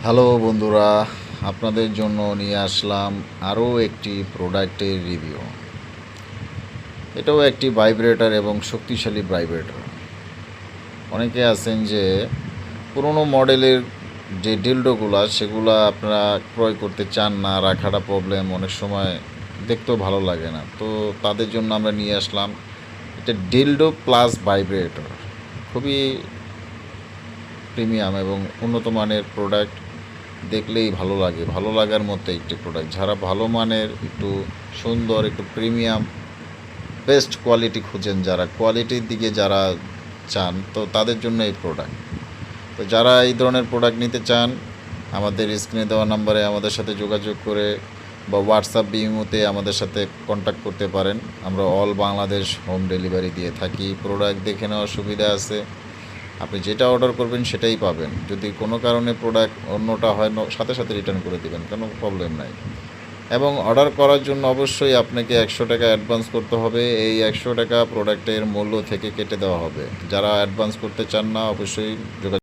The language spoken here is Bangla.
হ্যালো বন্ধুরা, আপনাদের জন্য নিয়ে আসলাম আরও একটি প্রোডাক্টের রিভিউ। এটাও একটি ভাইব্রেটর এবং শক্তিশালী ভাইব্রেটর। অনেকে আছেন যে পুরনো মডেলের যে ডিলডোগুলা সেগুলা আপনারা ক্রয় করতে চান না, রাখাটা প্রবলেম, অনেক সময় দেখতেও ভালো লাগে না। তো তাদের জন্য আমরা নিয়ে আসলাম এটা ডিলডো প্লাস ভাইব্রেটর। খুবই প্রিমিয়াম এবং উন্নত মানের প্রোডাক্ট, দেখলেই ভালো লাগে, ভালো লাগার মতো একটি প্রোডাক্ট। যারা ভালো মানের, একটু সুন্দর, একটু প্রিমিয়াম, বেস্ট কোয়ালিটি খুঁজেন, যারা কোয়ালিটির দিকে যারা চান, তো তাদের জন্য এই প্রোডাক্ট। তো যারা এই ধরনের প্রোডাক্ট নিতে চান, আমাদের স্ক্রিনে দেওয়া নাম্বারে আমাদের সাথে যোগাযোগ করে বা হোয়াটসঅ্যাপ বিমোতে আমাদের সাথে কন্ট্যাক্ট করতে পারেন। আমরা অল বাংলাদেশ হোম ডেলিভারি দিয়ে থাকি। প্রোডাক্ট দেখে নেওয়ার সুবিধা আছে, আপনি যেটা অর্ডার করবেন সেটাই পাবেন। যদি কোনো কারণে প্রোডাক্ট অন্যটা হয়, সাথে সাথে রিটার্ন করে দেবেন, কোনো প্রবলেম নাই। এবং অর্ডার করার জন্য অবশ্যই আপনাকে 100 টাকা অ্যাডভান্স করতে হবে। এই 100 টাকা প্রোডাক্টের মূল্য থেকে কেটে দেওয়া হবে। যারা অ্যাডভান্স করতে চান না, অবশ্যই যোগাযোগ